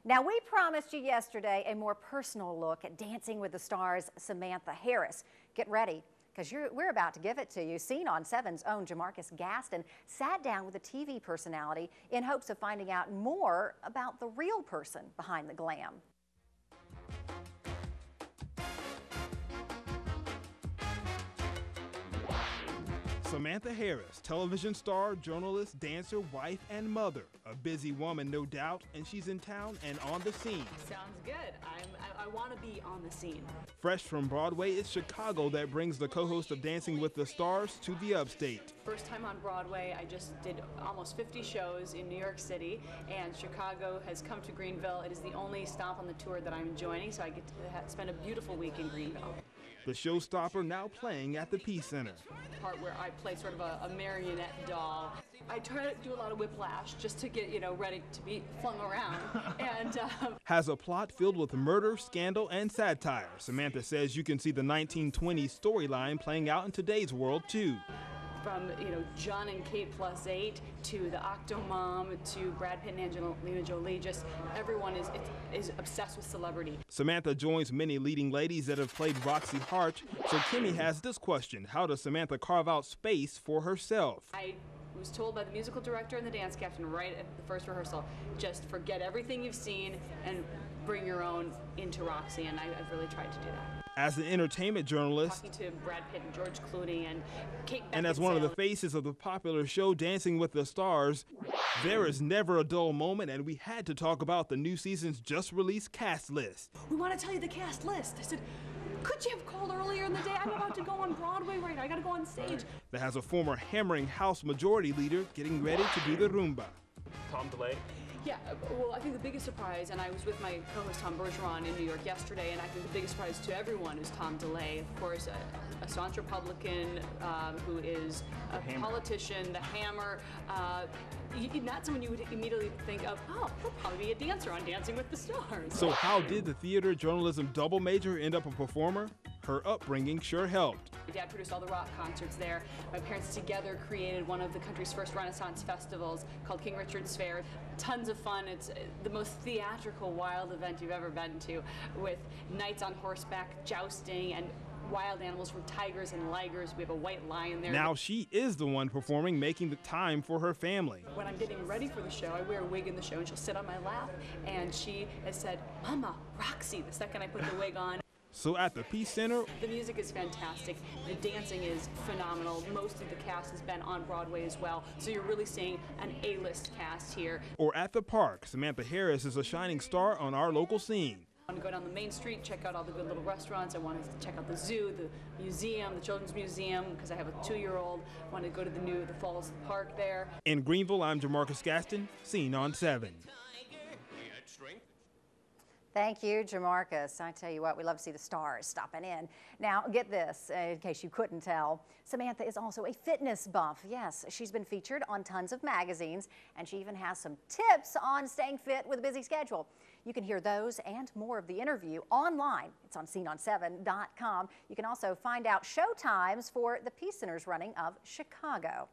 Now, we promised you yesterday a more personal look at Dancing with the Stars' Samantha Harris. Get ready, because we're about to give it to you. Seen on 7's own Jamarcus Gaston sat down with a TV personality in hopes of finding out more about the real person behind the glam. Samantha Harris, television star, journalist, dancer, wife, and mother. A busy woman, no doubt, and she's in town and on the scene. Sounds good. I want to be on the scene. Fresh from Broadway, it's Chicago that brings the co-host of Dancing with the Stars to the upstate. First time on Broadway, I just did almost 50 shows in New York City, and Chicago has come to Greenville. It is the only stop on the tour that I'm joining, so I get to spend a beautiful week in Greenville. The showstopper now playing at the Peace Center. Part where I play sort of a marionette doll. I try to do a lot of whiplash just to get, ready to be flung around. And has a plot filled with murder, scandal, and satire. Samantha says you can see the 1920s storyline playing out in today's world too. From John and Kate +8 to the Octomom to Brad Pitt and Angelina Jolie, just everyone is obsessed with celebrity. Samantha joins many leading ladies that have played Roxie Hart. So Kimmy has this question: how does Samantha carve out space for herself? I was told by the musical director and the dance captain right at the first rehearsal, just forget everything you've seen and bring your own into Roxie, and I've really tried to do that. As an entertainment journalist, talking to Brad Pitt and George Clooney and Kate Beckinsale, and as one of the faces of the popular show Dancing with the Stars, there is never a dull moment, and we had to talk about the new season's just released cast list. We want to tell you the cast list. I said, could you have called earlier in the day? I'm about to go on Broadway right now. I got to go on stage. That has a former hammering House Majority Leader getting ready to do the Roomba. Tom DeLay. Yeah, well, I think the biggest surprise, and I was with my co-host Tom Bergeron in New York yesterday, and I think the biggest surprise to everyone is Tom DeLay. Of course, a staunch Republican who is a politician, the Hammer. Not someone you would immediately think of, oh, he'll probably be a dancer on Dancing with the Stars. So how did the theater journalism double major end up a performer? Her upbringing sure helped. My dad produced all the rock concerts there. My parents together created one of the country's first Renaissance festivals called King Richard's Fair. Tons of fun. It's the most theatrical, wild event you've ever been to, with knights on horseback, jousting, and wild animals from tigers and ligers. We have a white lion there. Now she is the one performing, making the time for her family. When I'm getting ready for the show, I wear a wig in the show, and she'll sit on my lap, and she has said, "Mama, Roxie," the second I put the wig on. So at the Peace Center, the music is fantastic. The dancing is phenomenal. Most of the cast has been on Broadway as well, so you're really seeing an A-list cast here. Or at the park, Samantha Harris is a shining star on our local scene. I want to go down the main street, check out all the good little restaurants. I want to check out the zoo, the museum, the children's museum, because I have a 2-year-old. I want to go to the Falls Park there. In Greenville, I'm Jamarcus Gaston, Seen on 7. Thank you, Jamarcus. I tell you what, we love to see the stars stopping in. Now, get this, in case you couldn't tell, Samantha is also a fitness buff. Yes, she's been featured on tons of magazines, and she even has some tips on staying fit with a busy schedule. You can hear those and more of the interview online. It's on SeenOn7.com. You can also find out show times for the Peace Center's running of Chicago.